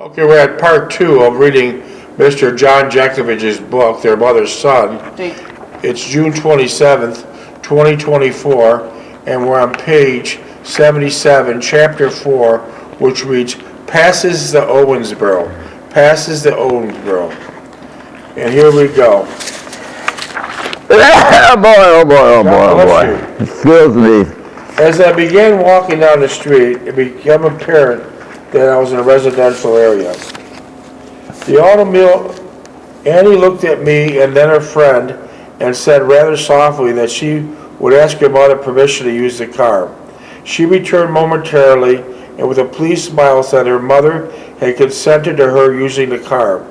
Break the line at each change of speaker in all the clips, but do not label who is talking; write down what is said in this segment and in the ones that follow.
Okay, we're at part 2 of reading Mr. John Jeckovich's book, Their Mother's Son. It's June 27th, 2024, and we're on page 77, chapter 4, which reads, Passes the Owensboro. Passes the Owensboro. And here we go.
Oh boy. Excuse me.
As I began walking down the street, it became apparent that I was in a residential area. The automobile, Annie looked at me and then her friend and said rather softly that she would ask her mother permission to use the car. She returned momentarily and with a pleased smile said her mother had consented to her using the car.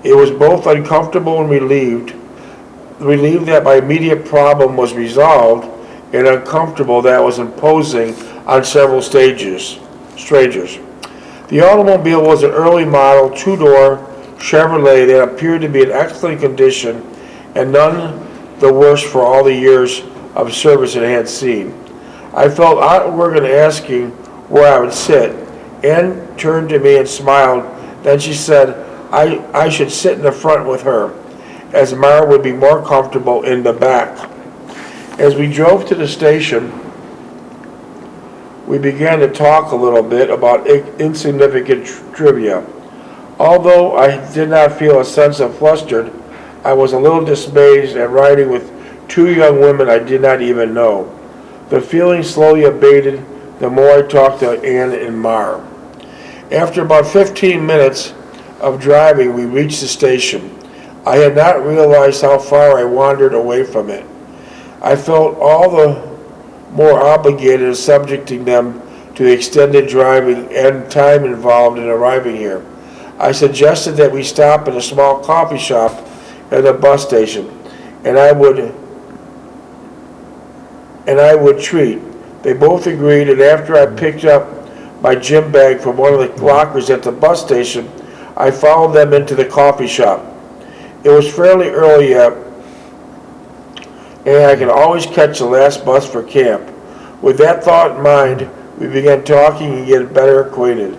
It was both uncomfortable and relieved that my immediate problem was resolved and uncomfortable that I was imposing on several strangers. The automobile was an early model, two-door Chevrolet that appeared to be in excellent condition and none the worse for all the years of service it had seen. I felt awkward in asking where I would sit. Anne turned to me and smiled. Then she said I should sit in the front with her, as Mara would be more comfortable in the back. As we drove to the station, we began to talk a little bit about insignificant trivia. Although I did not feel a sense of flustered, I was a little dismayed at riding with two young women I did not even know. The feeling slowly abated the more I talked to Anne and Mar. After about 15 minutes of driving, we reached the station. I had not realized how far I wandered away from it. I felt all the more obligated in subjecting them to the extended driving and time involved in arriving here. I suggested that we stop at a small coffee shop at the bus station, and I would treat. They both agreed, and after I picked up my gym bag from one of the lockers at the bus station, I followed them into the coffee shop. It was fairly early yet, and I could always catch the last bus for camp. With that thought in mind, we began talking and getting better acquainted.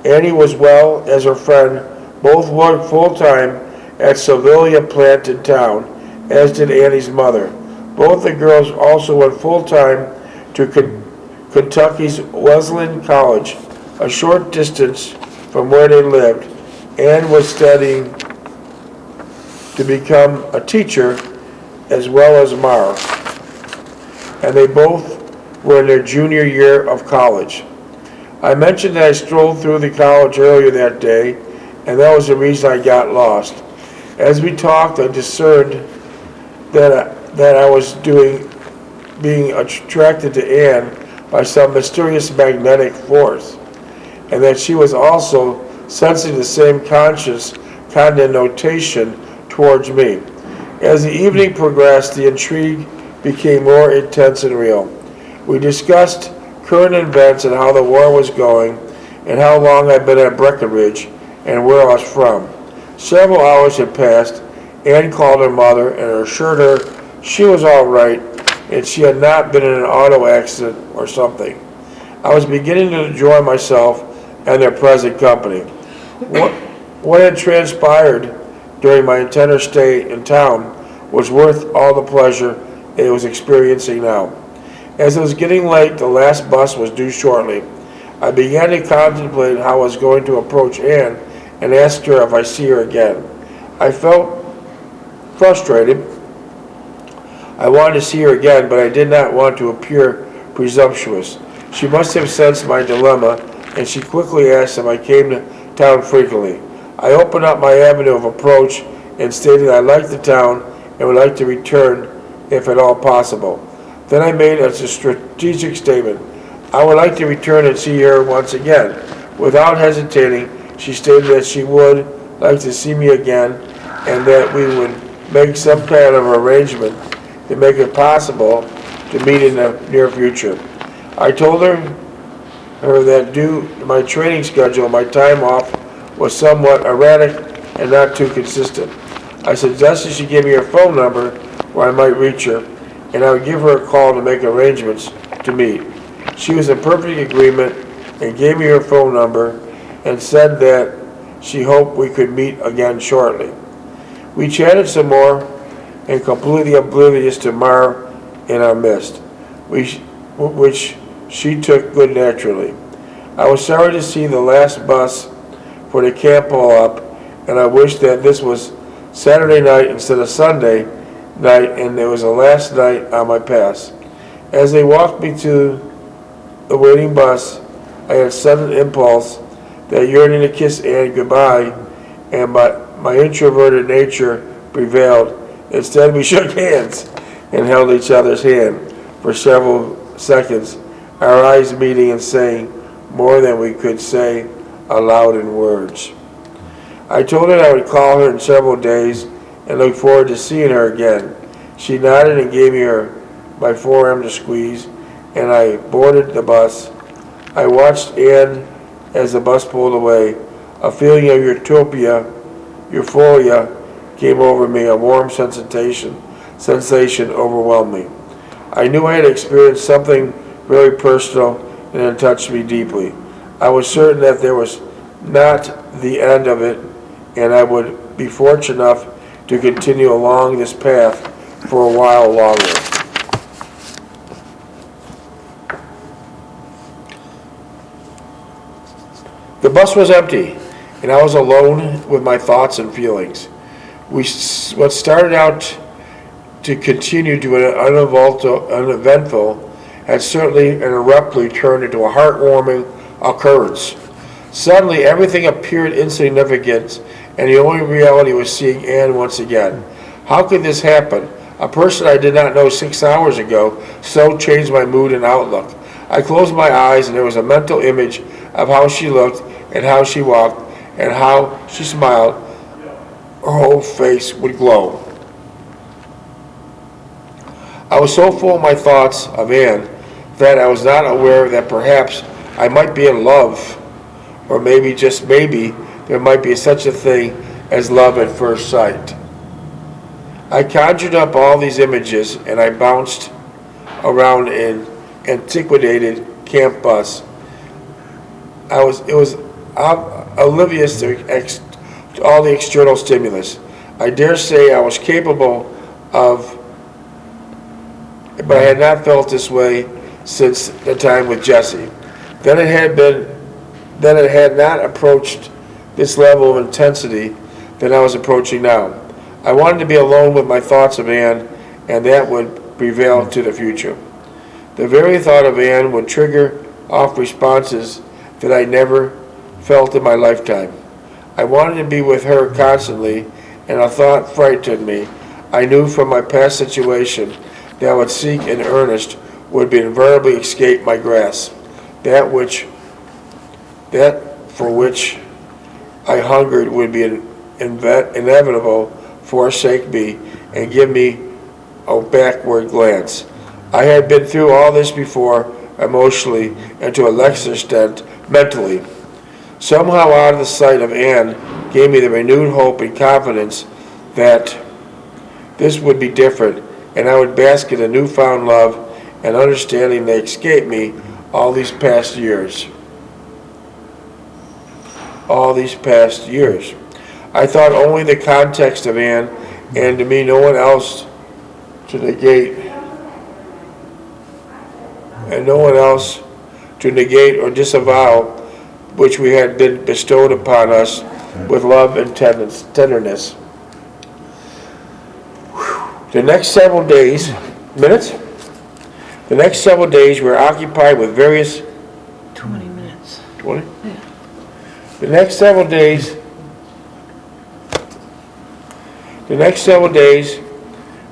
Annie was well as her friend. Both worked full-time at Sevilla plant in town, as did Annie's mother. Both the girls also went full-time to Kentucky's Wesleyan College, a short distance from where they lived. Anne was studying to become a teacher as well as Mara, and they both were in their junior year of college. I mentioned that I strolled through the college earlier that day, and that was the reason I got lost. As we talked, I discerned that I was being attracted to Anne by some mysterious magnetic force, and that she was also sensing the same conscious connotation towards me. As the evening progressed, the intrigue became more intense and real. We discussed current events and how the war was going, and how long I'd been at Breckenridge, and where I was from. Several hours had passed. Anne called her mother and assured her she was all right, and she had not been in an auto accident or something. I was beginning to enjoy myself and their present company. What had transpired during my entire stay in town was worth all the pleasure it was experiencing now. As it was getting late, the last bus was due shortly. I began to contemplate how I was going to approach Anne and ask her if I see her again. I felt frustrated. I wanted to see her again, but I did not want to appear presumptuous. She must have sensed my dilemma, and she quickly asked if I came to town frequently. I opened up my avenue of approach and stated I liked the town and would like to return if at all possible. Then I made a strategic statement. I would like to return and see her once again. Without hesitating, she stated that she would like to see me again and that we would make some kind of arrangement to make it possible to meet in the near future. I told her that due to my training schedule, my time off was somewhat erratic and not too consistent. I suggested she give me her phone number where I might reach her, and I would give her a call to make arrangements to meet. She was in perfect agreement and gave me her phone number and said that she hoped we could meet again shortly. We chatted some more, and completely oblivious to mar in our midst, which she took good naturally. I was sorry to see the last bus for the camp pull up, and I wished that this was Saturday night instead of Sunday night, and it was the last night on my pass. As they walked me to the waiting bus, I had a sudden impulse, that yearning to kiss Ann goodbye, and my introverted nature prevailed. Instead, we shook hands and held each other's hand for several seconds, our eyes meeting and saying more than we could say aloud in words. I told her I would call her in several days and look forward to seeing her again. She nodded and gave me my forearm to squeeze, and I boarded the bus. I watched Ann as the bus pulled away. A feeling of euphoria came over me, a warm sensation overwhelmed me. I knew I had experienced something very personal, and it touched me deeply. I was certain that there was not the end of it, and I would be fortunate enough to continue along this path for a while longer. The bus was empty, and I was alone with my thoughts and feelings. What started out to continue to an uneventful had certainly and abruptly turned into a heartwarming occurrence. Suddenly, everything appeared insignificant, and the only reality was seeing Ann once again. How could this happen? A person I did not know 6 hours ago so changed my mood and outlook. I closed my eyes, and there was a mental image of how she looked and how she walked and how she smiled. Her whole face would glow. I was so full of my thoughts of Ann that I was not aware that perhaps I might be in love, or maybe, just maybe, there might be such a thing as love at first sight. I conjured up all these images, and I bounced around in antiquated camp bus. It was oblivious to all the external stimulus. I dare say I was capable of, but I had not felt this way since the time with Jessie. Then it had not approached this level of intensity that I was approaching now. I wanted to be alone with my thoughts of Ann, and that would prevail to the future. The very thought of Ann would trigger off responses that I never felt in my lifetime. I wanted to be with her constantly, and a thought frightened me. I knew from my past situation that I would seek in earnest would invariably escape my grasp. That for which I hungered would be inevitable, forsake me, and give me a backward glance. I had been through all this before, emotionally, and to a lesser extent, mentally. Somehow out of the sight of Ann gave me the renewed hope and confidence that this would be different, and I would bask in a newfound love and understanding that escaped me all these past years. I thought only the context of Ann, and to me no one else to negate, or disavow, which we had been bestowed upon us with love and tenderness. The next several days were occupied with various
20 minutes.
20?
Yeah.
The next several days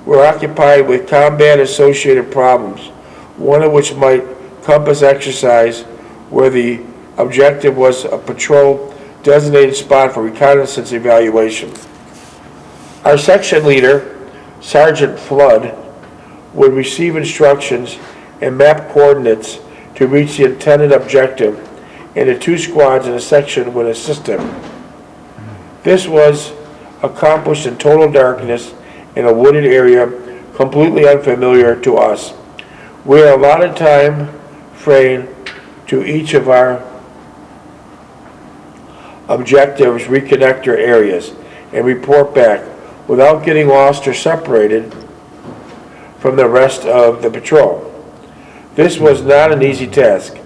were occupied with combat-associated problems, one of which might compass exercise where the objective was a patrol designated spot for reconnaissance evaluation. Our section leader, Sergeant Flood, would receive instructions and map coordinates to reach the intended objective, and the 2 squads in a section would assist him. This was accomplished in total darkness in a wooded area completely unfamiliar to us. We had allotted time frame to each of our objectives, reconnect your areas, and report back without getting lost or separated from the rest of the patrol. This was not an easy task.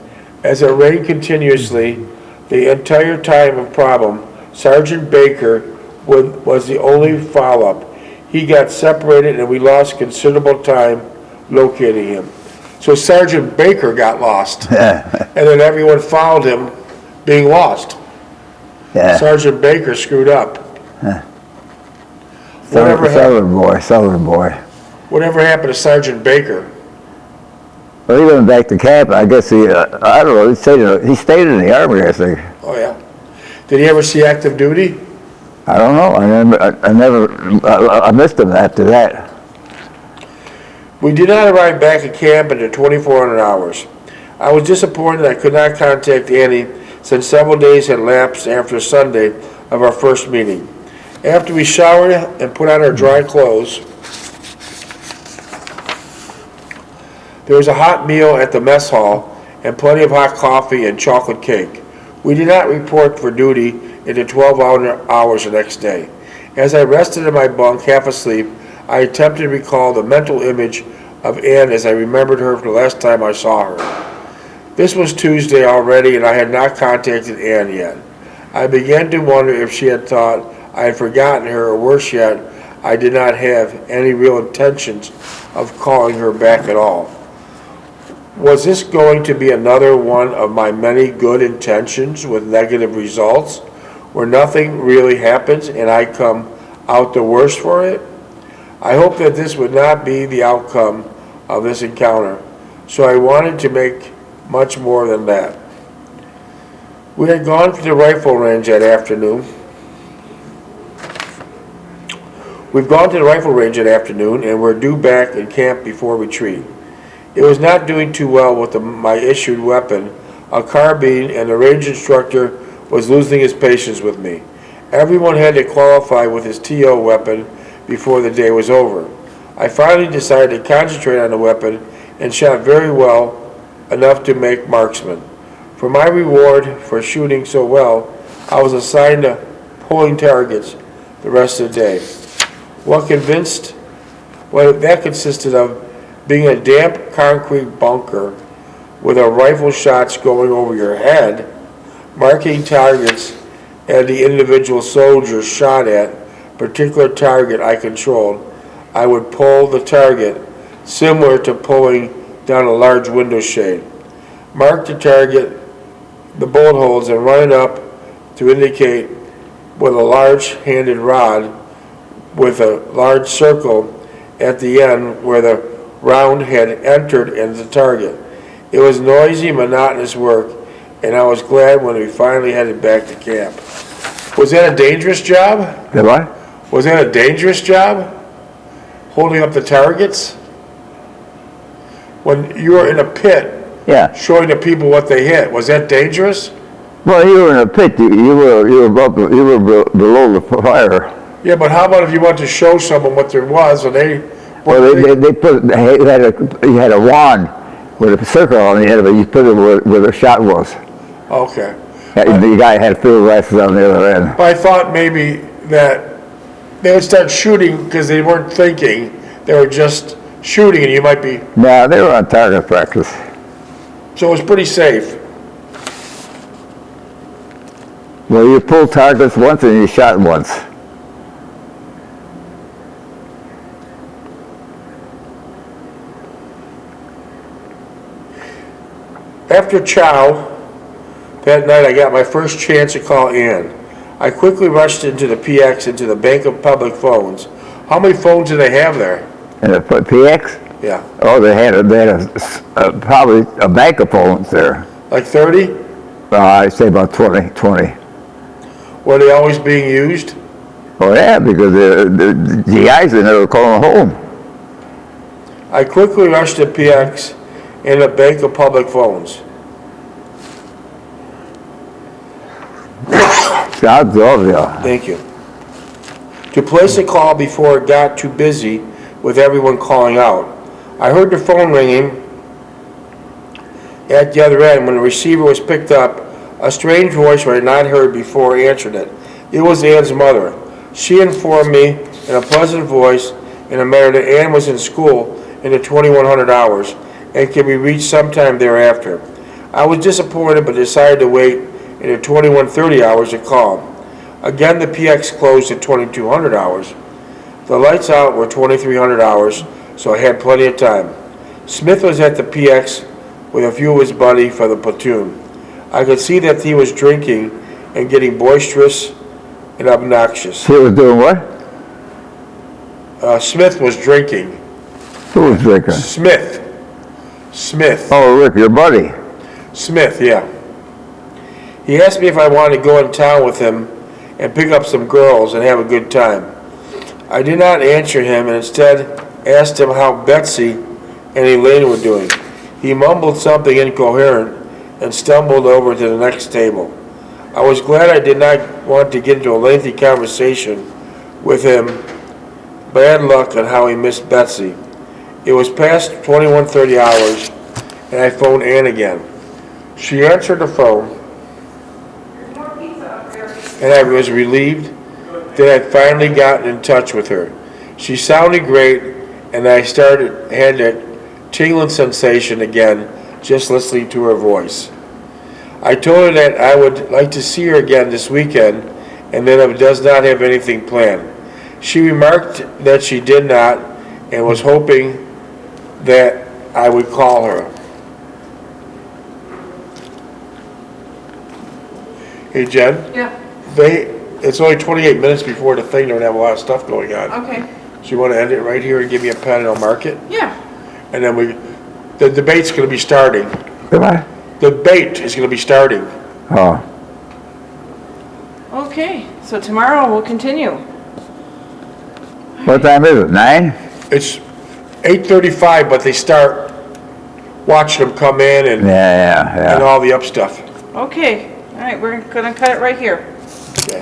As it rained continuously the entire time of problem, Sergeant Baker was the only follow-up. He got separated and we lost considerable time locating him. So Sergeant Baker got lost, and then everyone followed him being lost.
Yeah.
Sergeant Baker screwed up.
Southern boy.
Whatever happened to Sergeant Baker?
Well, he went back to camp. I guess I don't know, he stayed in the Army, I think.
Oh, yeah. Did he ever see active duty?
I don't know. I missed him after that.
We did not arrive back at camp until 2400 hours. I was disappointed I could not contact Annie since several days had lapsed after Sunday of our first meeting. After we showered and put on our dry clothes, there was a hot meal at the mess hall and plenty of hot coffee and chocolate cake. We did not report for duty until 12 hours the next day. As I rested in my bunk, half asleep, I attempted to recall the mental image of Ann as I remembered her from the last time I saw her. This was Tuesday already, and I had not contacted Ann yet. I began to wonder if she had thought I had forgotten her, or worse yet, I did not have any real intentions of calling her back at all. Was this going to be another one of my many good intentions with negative results, where nothing really happens and I come out the worse for it? I hoped that this would not be the outcome of this encounter, so I wanted to make much more than that. We had gone to the rifle range that afternoon. We've gone to the rifle range that afternoon and we're due back in camp before retreat. It was not doing too well with my issued weapon, a carbine, and the range instructor was losing his patience with me. Everyone had to qualify with his TO weapon before the day was over. I finally decided to concentrate on the weapon and shot very well enough to make marksman. For my reward for shooting so well, I was assigned to pulling targets the rest of the day. What that consisted of being a damp concrete bunker with a rifle shots going over your head, marking targets and the individual soldiers shot at particular target I controlled. I would pull the target similar to pulling down a large window shade. Mark the target, the bullet holes, and run it up to indicate with a large-handed rod with a large circle at the end where the round had entered into the target. It was noisy, monotonous work, and I was glad when we finally headed back to camp. Was that a dangerous job?
The what?
Was that a dangerous job? Holding up the targets? When you were in a pit,
Yeah.
showing the people what they hit, was that dangerous?
Well, you were in a pit. You were below the fire.
Yeah, but how about if you want to show someone what there was and they...
Well, you had a wand with a circle on the end of it. You put it where the shot was.
Okay.
The guy had field glasses on the other end.
I thought maybe that they would start shooting because they weren't thinking. They were just shooting and you might be...
No, they were on target practice.
So it was pretty safe.
Well, you pulled targets once and you shot once.
After chow that night, I got my first chance to call Ann. I quickly rushed into the PX, into the bank of public phones. How many phones do they have there?
And the PX?
Yeah.
Oh, they had probably a bank of phones there.
Like 30?
I'd say about 20.
Were they always being used?
Oh yeah, because the GIs they never calling home.
I quickly rushed to PX and a bank of public phones.
God's love you.
Thank you. To place a call before it got too busy with everyone calling out. I heard the phone ringing at the other end. When the receiver was picked up, A strange voice I had not heard before answered it. It was Ann's mother. She informed me in a pleasant voice in a manner that Ann was in school in the 2100 hours and could be reached sometime thereafter. I was disappointed but decided to wait in the 2130 hours to call. Again, the PX closed at 2200 hours. The lights out were 2300 hours, so I had plenty of time. Smith was at the PX with a few of his buddies for the platoon. I could see that he was drinking and getting boisterous and obnoxious.
He was doing what?
Smith was drinking.
Who was drinking?
Smith.
Oh, Rick, your buddy.
Smith, yeah. He asked me if I wanted to go in town with him and pick up some girls and have a good time. I did not answer him and instead asked him how Betsy and Elaine were doing. He mumbled something incoherent and stumbled over to the next table. I was glad I did not want to get into a lengthy conversation with him. Bad luck on how he missed Betsy. It was past 2130 hours and I phoned Ann again. She answered the phone and I was relieved that I'd finally gotten in touch with her. She sounded great and I had that tingling sensation again just listening to her voice. I told her that I would like to see her again this weekend and that it does not have anything planned. She remarked that she did not and was hoping that I would call her. Hey Jen?
Yeah,
It's only 28 minutes before the thing, don't have a lot of stuff going on.
okay.
So you want to end it right here and give me a pen and I'll mark it?
Yeah,
And then the debate's going to be starting.
Am I?
The debate is going to be starting.
Oh.
okay. So tomorrow we'll continue.
What time is it? 9?
It's 8:35, but they start watching them come in and
Yeah.
all the up stuff.
Okay, all right, we're gonna cut it right here.
Okay.